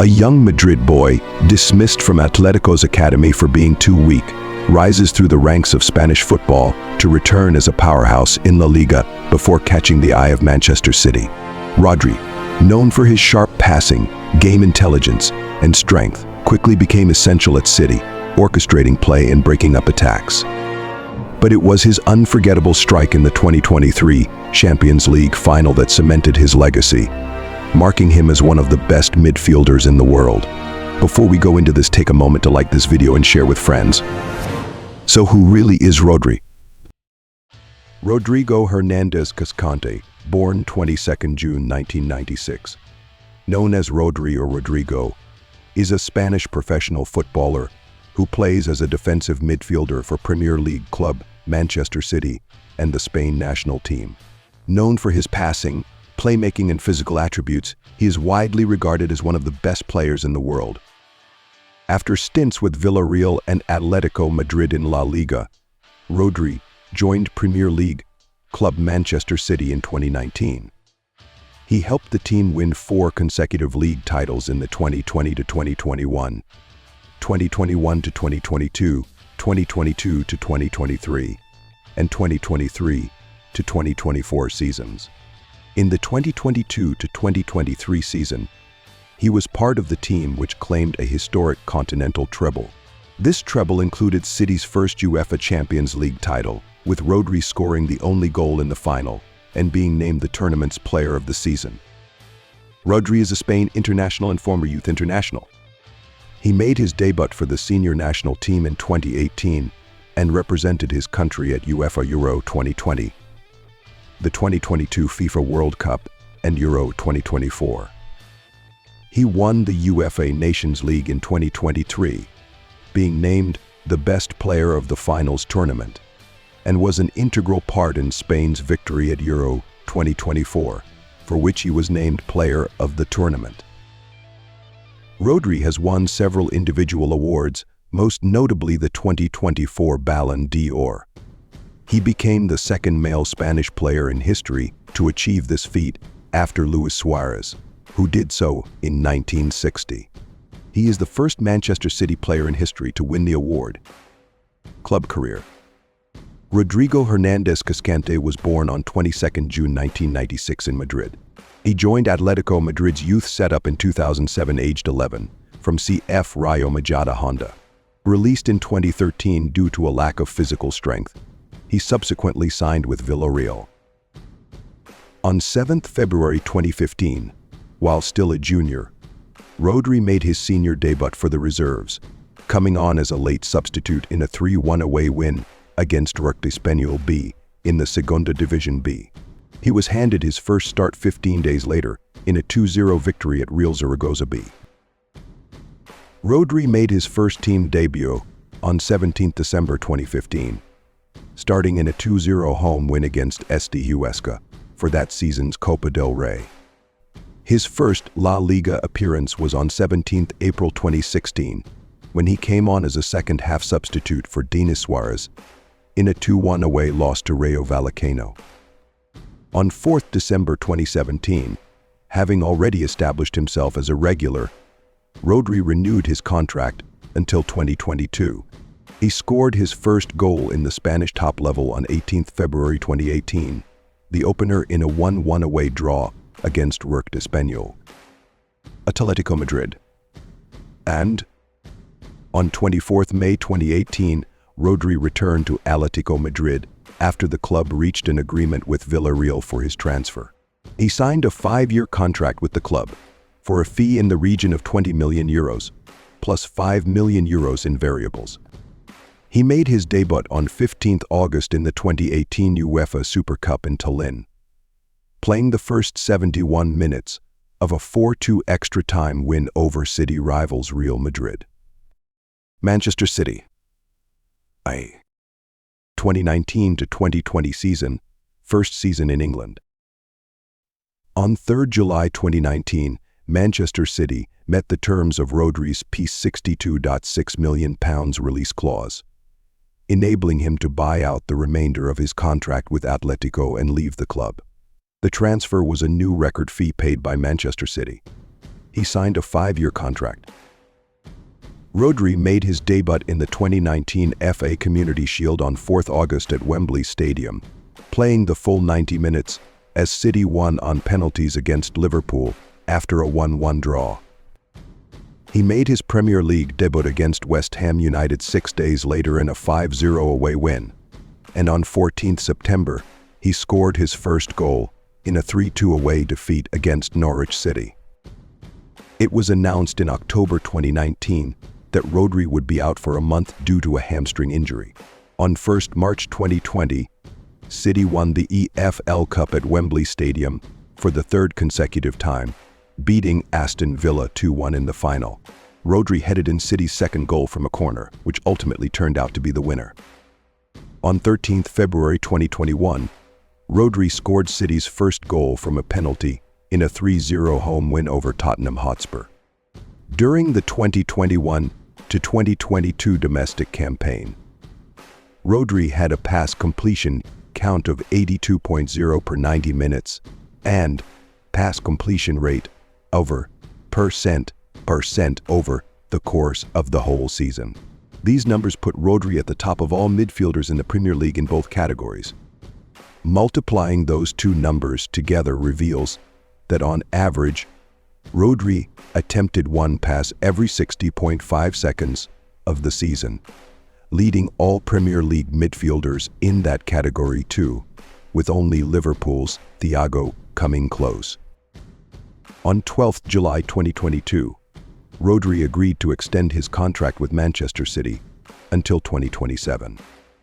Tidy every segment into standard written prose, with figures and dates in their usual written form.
A young Madrid boy, dismissed from Atletico's academy for being too weak, rises through the ranks of Spanish football to return as a powerhouse in La Liga before catching the eye of Manchester City. Rodri, known for his sharp passing, game intelligence, and strength, quickly became essential at City, orchestrating play and breaking up attacks. But it was his unforgettable strike in the 2023 Champions League final that cemented his legacy, marking him as one of the best midfielders in the world. Before we go into this, take a moment to like this video and share with friends. So who really is Rodri? Rodrigo Hernández Cascante, born 22nd June 1996, known as Rodri or Rodrigo, is a Spanish professional footballer who plays as a defensive midfielder for Premier League club Manchester City and the Spain national team. Known for his passing, playmaking and physical attributes, he is widely regarded as one of the best players in the world. After stints with Villarreal and Atletico Madrid in La Liga, Rodri joined Premier League club Manchester City in 2019. He helped the team win 4 consecutive league titles in the 2020 to 2021, 2021 to 2022, 2022 to 2023, and 2023 to 2024 seasons. In the 2022 to 2023 season, he was part of the team which claimed a historic continental treble. This treble included City's first UEFA Champions League title, with Rodri scoring the only goal in the final and being named the tournament's player of the season. Rodri is a Spain international and former youth international. He made his debut for the senior national team in 2018 and represented his country at UEFA Euro 2020, the 2022 FIFA World Cup, and Euro 2024. He won the UEFA Nations League in 2023, being named the best player of the finals tournament, and was an integral part in Spain's victory at Euro 2024, for which he was named player of the tournament. Rodri has won several individual awards, most notably the 2024 Ballon d'Or. He became the second male Spanish player in history to achieve this feat after Luis Suarez, who did so in 1960. He is the first Manchester City player in history to win the award. Club career. Rodrigo Hernández Cascante was born on 22nd June 1996 in Madrid. He joined Atletico Madrid's youth setup in 2007, aged 11, from CF Rayo Majada Honda. Released in 2013 due to a lack of physical strength, he subsequently signed with Villarreal. On 7th February 2015, while still a junior, Rodri made his senior debut for the reserves, coming on as a late substitute in a 3-1 away win against Rugby Español B in the Segunda Division B. He was handed his first start 15 days later in a 2-0 victory at Real Zaragoza B. Rodri made his first team debut on 17 December 2015, starting in a 2-0 home win against SD Huesca for that season's Copa del Rey. His first La Liga appearance was on 17 April 2016, when he came on as a second-half substitute for Denis Suarez in a 2-1 away loss to Rayo Vallecano. On 4 December 2017, having already established himself as a regular, Rodri renewed his contract until 2022. He scored his first goal in the Spanish top level on 18 February 2018, the opener in a 1-1 away draw against Rugby Español, Atletico Madrid. And on 24 May 2018, Rodri returned to Atletico Madrid after the club reached an agreement with Villarreal for his transfer. He signed a 5-year contract with the club for a fee in the region of €20 million, plus €5 million in variables. He made his debut on 15 August in the 2018 UEFA Super Cup in Tallinn, playing the first 71 minutes of a 4-2 extra-time win over City rivals Real Madrid. Manchester City. 2019 to 2020 season, first season in England. On 3 July 2019, Manchester City met the terms of Rodri's £62.6 million release clause, enabling him to buy out the remainder of his contract with Atletico and leave the club. The transfer was a new record fee paid by Manchester City. he signed a 5-year contract. Rodri made his debut in the 2019 FA Community Shield on 4 August at Wembley Stadium, playing the full 90 minutes as City won on penalties against Liverpool after a 1-1 draw. He made his Premier League debut against West Ham United 6 days later in a 5-0 away win, and on 14 September, he scored his first goal in a 3-2 away defeat against Norwich City. It was announced in October 2019 that Rodri would be out for a month due to a hamstring injury. On 1 March 2020, City won the EFL Cup at Wembley Stadium for the third consecutive time, beating Aston Villa 2-1 in the final. Rodri headed in City's second goal from a corner, which ultimately turned out to be the winner. On 13 February 2021, Rodri scored City's first goal from a penalty in a 3-0 home win over Tottenham Hotspur. During the 2021 to 2022 domestic campaign, Rodri had a pass completion count of 82.0 per 90 minutes and pass completion rate over percent over the course of the whole season. These numbers put Rodri at the top of all midfielders in the Premier League in both categories. Multiplying those two numbers together reveals that on average, Rodri attempted one pass every 60.5 seconds of the season, leading all Premier League midfielders in that category too, with only Liverpool's Thiago coming close. On 12 July 2022, Rodri agreed to extend his contract with Manchester City until 2027.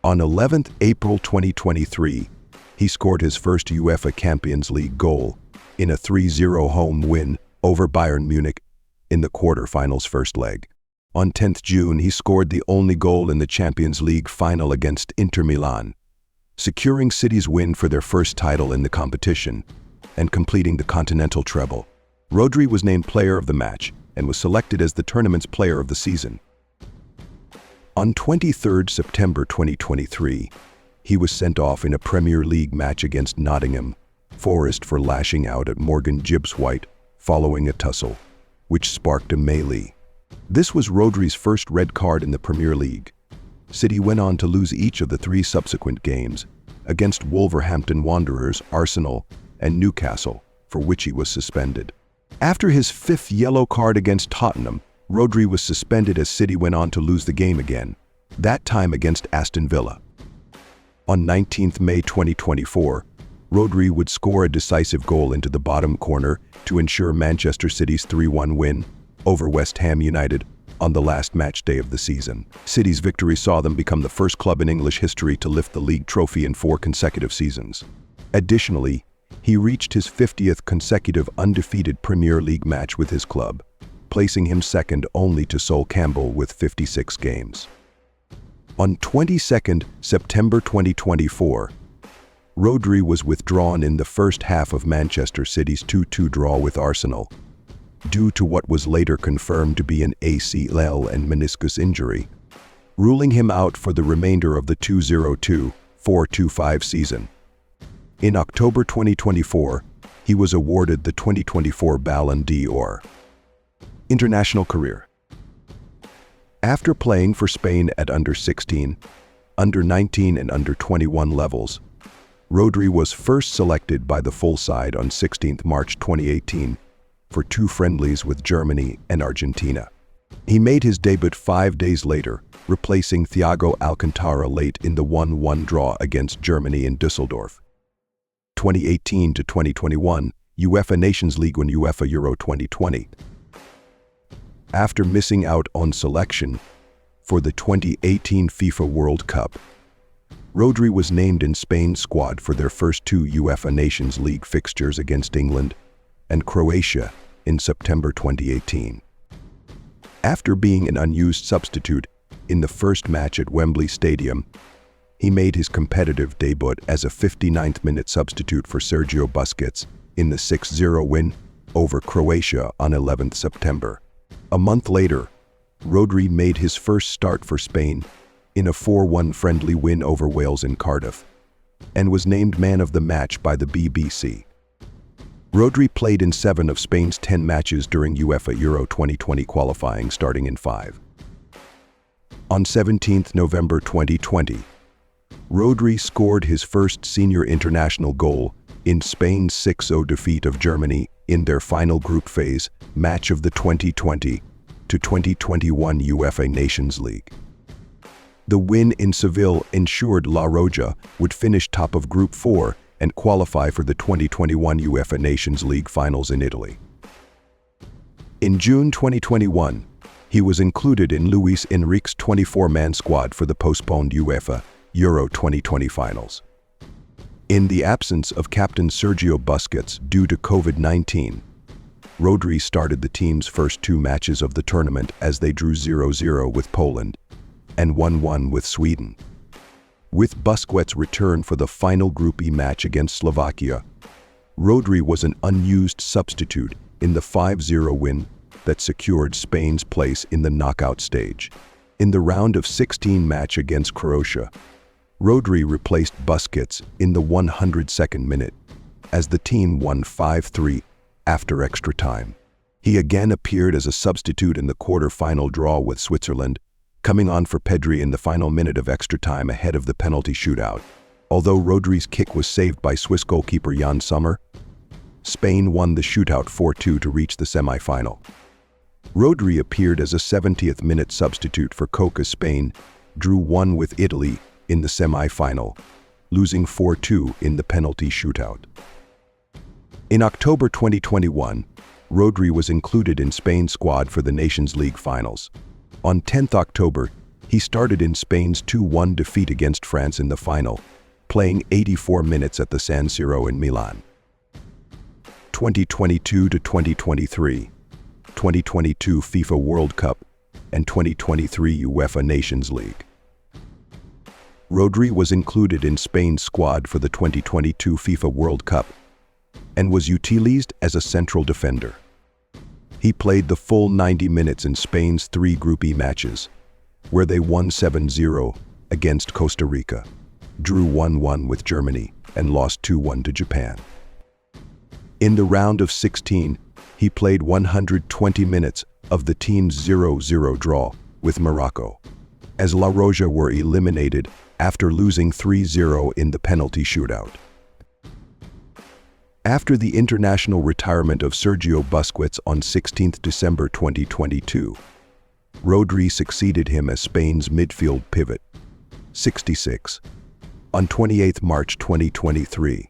On 11 April 2023, he scored his first UEFA Champions League goal in a 3-0 home win over Bayern Munich in the quarter-finals first leg. On 10 June, he scored the only goal in the Champions League final against Inter Milan, securing City's win for their first title in the competition and completing the Continental Treble. Rodri was named Player of the Match and was selected as the tournament's Player of the Season. On 23 September 2023, he was sent off in a Premier League match against Nottingham Forest for lashing out at Morgan Gibbs-White following a tussle, which sparked a melee. This was Rodri's first red card in the Premier League. City went on to lose each of the 3 subsequent games against Wolverhampton Wanderers, Arsenal, and Newcastle, for which he was suspended. After his 5th yellow card against Tottenham, Rodri was suspended as City went on to lose the game again, that time against Aston Villa. On 19 May 2024, Rodri would score a decisive goal into the bottom corner to ensure Manchester City's 3-1 win over West Ham United on the last match day of the season. City's victory saw them become the first club in English history to lift the league trophy in 4 consecutive seasons. Additionally, he reached his 50th consecutive undefeated Premier League match with his club, placing him second only to Sol Campbell with 56 games. On 22 September 2024, Rodri was withdrawn in the first half of Manchester City's 2-2 draw with Arsenal, due to what was later confirmed to be an ACL and meniscus injury, ruling him out for the remainder of the 2024-25 season. In October 2024, he was awarded the 2024 Ballon d'Or. International career. After playing for Spain at under-16, under-19 and under-21 levels, Rodri was first selected by the full side on 16 March 2018 for 2 friendlies with Germany and Argentina. He made his debut 5 days later, replacing Thiago Alcantara late in the 1-1 draw against Germany in Düsseldorf. 2018 to 2021, UEFA Nations League and UEFA Euro 2020. After missing out on selection for the 2018 FIFA World Cup, Rodri was named in Spain's squad for their first 2 UEFA Nations League fixtures against England and Croatia in September 2018. After being an unused substitute in the first match at Wembley Stadium, he made his competitive debut as a 59th-minute substitute for Sergio Busquets in the 6-0 win over Croatia on 11 September. A month later, Rodri made his first start for Spain in a 4-1 friendly win over Wales in Cardiff, and was named man of the match by the BBC. Rodri played in 7 of Spain's 10 matches during UEFA Euro 2020 qualifying, starting in 5. On 17 November 2020, Rodri scored his first senior international goal in Spain's 6-0 defeat of Germany in their final group phase match of the 2020 to 2021 UEFA Nations League. The win in Seville ensured La Roja would finish top of Group 4 and qualify for the 2021 UEFA Nations League finals in Italy. In June 2021, he was included in Luis Enrique's 24-man squad for the postponed UEFA Euro 2020 finals. In the absence of captain Sergio Busquets due to COVID-19, Rodri started the team's first 2 matches of the tournament as they drew 0-0 with Poland and 1-1 with Sweden. With Busquets' return for the final Group E match against Slovakia, Rodri was an unused substitute in the 5-0 win that secured Spain's place in the knockout stage. In the round of 16 match against Croatia, Rodri replaced Busquets in the 102nd minute as the team won 5-3 after extra time. He again appeared as a substitute in the quarter-final draw with Switzerland, coming on for Pedri in the final minute of extra time ahead of the penalty shootout. Although Rodri's kick was saved by Swiss goalkeeper Jan Sommer, Spain won the shootout 4-2 to reach the semi-final. Rodri appeared as a 70th minute substitute for Coca. Spain drew 1 with Italy in the semi-final, losing 4-2 in the penalty shootout. In October 2021, Rodri was included in Spain's squad for the Nations League finals. On 10 October, he started in Spain's 2-1 defeat against France in the final, playing 84 minutes at the San Siro in Milan. 2022 to 2023, 2022 FIFA World Cup, and 2023 UEFA Nations League. Rodri was included in Spain's squad for the 2022 FIFA World Cup and was utilized as a central defender. He played the full 90 minutes in Spain's 3 Group E matches, where they won 7-0 against Costa Rica, drew 1-1 with Germany, and lost 2-1 to Japan. In the round of 16, he played 120 minutes of the team's 0-0 draw with Morocco, as La Roja were eliminated after losing 3-0 in the penalty shootout. After the international retirement of Sergio Busquets on 16 December 2022, Rodri succeeded him as Spain's midfield pivot, 66, on 28 March 2023.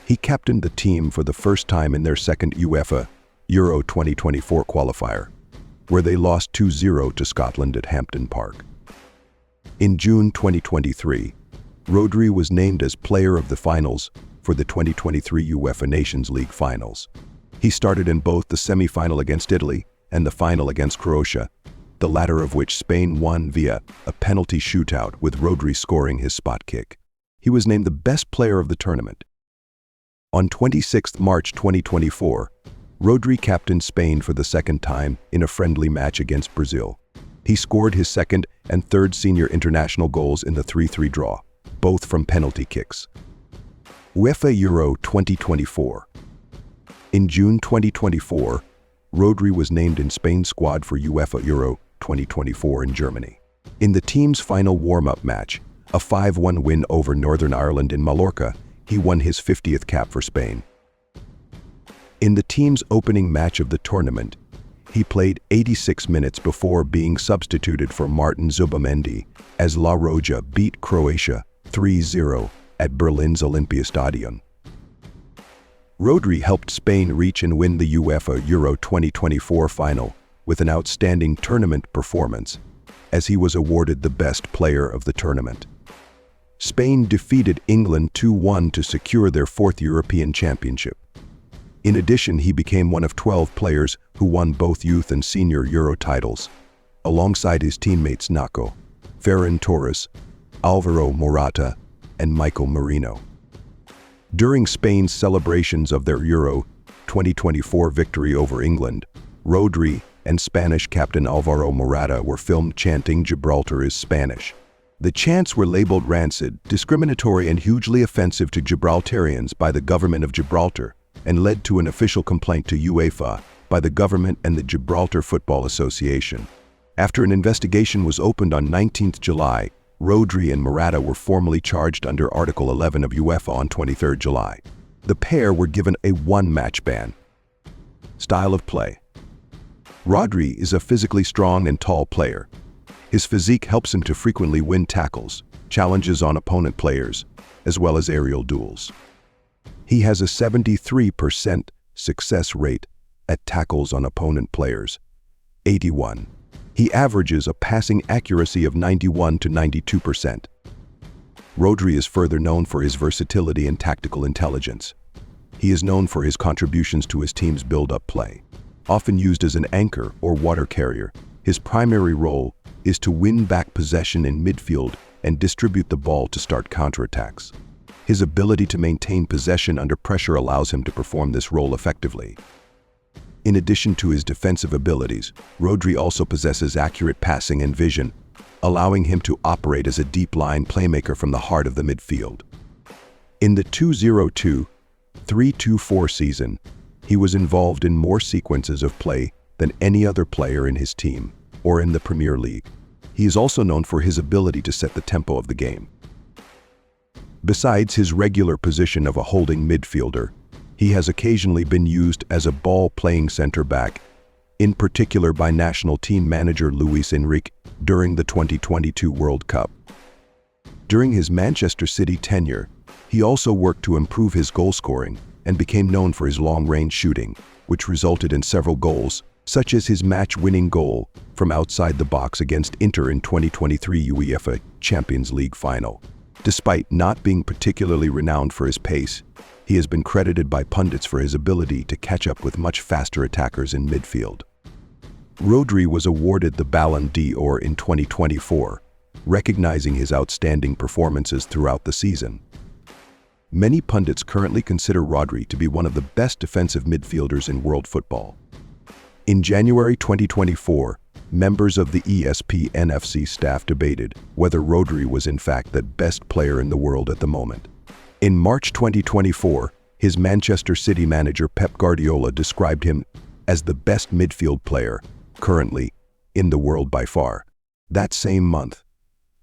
He captained the team for the first time in their second UEFA Euro 2024 qualifier, where they lost 2-0 to Scotland at Hampden Park. In June 2023, Rodri was named as Player of the Finals for the 2023 UEFA Nations League finals. He started in both the semi-final against Italy and the final against Croatia, the latter of which Spain won via a penalty shootout with Rodri scoring his spot kick. He was named the best player of the tournament. On 26 March 2024, Rodri captained Spain for the second time in a friendly match against Brazil. He scored his second and third senior international goals in the 3-3 draw, both from penalty kicks. UEFA Euro 2024. In June 2024, Rodri was named in Spain's squad for UEFA Euro 2024 in Germany. In the team's final warm-up match, a 5-1 win over Northern Ireland in Mallorca, he won his 50th cap for Spain. In the team's opening match of the tournament, he played 86 minutes before being substituted for Martin Zubamendi as La Roja beat Croatia 3-0 at Berlin's Olympiastadion. Rodri helped Spain reach and win the UEFA Euro 2024 final with an outstanding tournament performance, as he was awarded the best player of the tournament. Spain defeated England 2-1 to secure their 4th European Championship. In addition, he became one of 12 players who won both youth and senior Euro titles, alongside his teammates Nacho, Ferran Torres, Alvaro Morata, and Michael Merino. During Spain's celebrations of their Euro 2024 victory over England, Rodri and Spanish captain Alvaro Morata were filmed chanting "Gibraltar is Spanish." The chants were labeled rancid, discriminatory, and hugely offensive to Gibraltarians by the government of Gibraltar, and led to an official complaint to UEFA by the government and the Gibraltar Football Association. After an investigation was opened on 19 July, Rodri and Morata were formally charged under Article 11 of UEFA on 23 July. The pair were given a one-match ban. Style of play. Rodri is a physically strong and tall player. His physique helps him to frequently win tackles, challenges on opponent players, as well as aerial duels. He has a 73% success rate at tackles on opponent players, 81. He averages a passing accuracy of 91 to 92%. Rodri is further known for his versatility and tactical intelligence. He is known for his contributions to his team's build-up play. Often used as an anchor or water carrier, his primary role is to win back possession in midfield and distribute the ball to start counterattacks. His ability to maintain possession under pressure allows him to perform this role effectively. In addition to his defensive abilities, Rodri also possesses accurate passing and vision, allowing him to operate as a deep-line playmaker from the heart of the midfield. In the 2002-3-4 season, he was involved in more sequences of play than any other player in his team or in the Premier League. He is also known for his ability to set the tempo of the game. Besides his regular position of a holding midfielder, he has occasionally been used as a ball-playing center-back, in particular by national team manager Luis Enrique during the 2022 World Cup. During his Manchester City tenure, he also worked to improve his goal-scoring and became known for his long-range shooting, which resulted in several goals, such as his match-winning goal from outside the box against Inter in 2023 UEFA Champions League final. Despite not being particularly renowned for his pace, he has been credited by pundits for his ability to catch up with much faster attackers in midfield. Rodri was awarded the Ballon d'Or in 2024, recognizing his outstanding performances throughout the season. Many pundits currently consider Rodri to be one of the best defensive midfielders in world football. In January 2024, members of the ESPN staff debated whether Rodri was in fact the best player in the world at the moment. In March 2024, his Manchester City manager Pep Guardiola described him as the best midfield player currently in the world by far. That same month,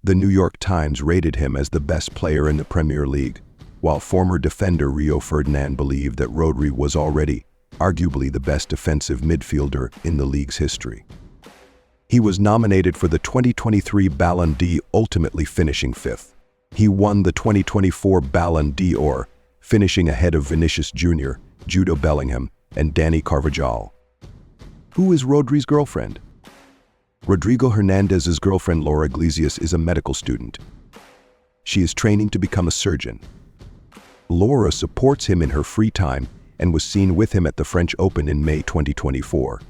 the New York Times rated him as the best player in the Premier League, while former defender Rio Ferdinand believed that Rodri was already, arguably, the best defensive midfielder in the league's history. He was nominated for the 2023 Ballon d'Or, ultimately finishing fifth. He won the 2024 Ballon d'Or, finishing ahead of Vinicius Jr., Jude Bellingham, and Dani Carvajal. Who is Rodri's girlfriend? Rodrigo Hernández's girlfriend Laura Iglesias is a medical student. She is training to become a surgeon. Laura supports him in her free time and was seen with him at the French Open in May 2024.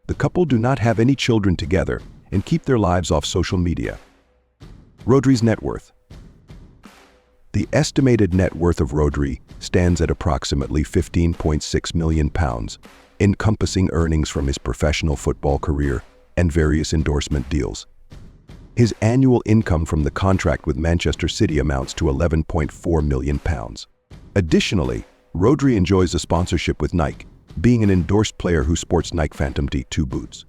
The couple do not have any children together and keep their lives off social media. Rodri's net worth. The estimated net worth of Rodri stands at approximately £15.6 million, encompassing earnings from his professional football career and various endorsement deals. His annual income from the contract with Manchester City amounts to £11.4 million. Additionally, Rodri enjoys a sponsorship with Nike, being an endorsed player who sports Nike Phantom D2 boots.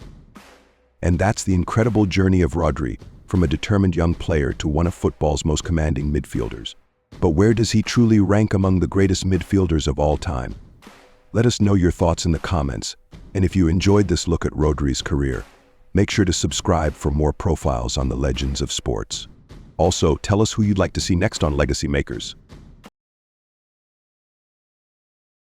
And that's the incredible journey of Rodri, from a determined young player to one of football's most commanding midfielders. But where does he truly rank among the greatest midfielders of all time? Let us know your thoughts in the comments, and if you enjoyed this look at Rodri's career, make sure to subscribe for more profiles on the legends of sports. Also, tell us who you'd like to see next on Legacy Makers.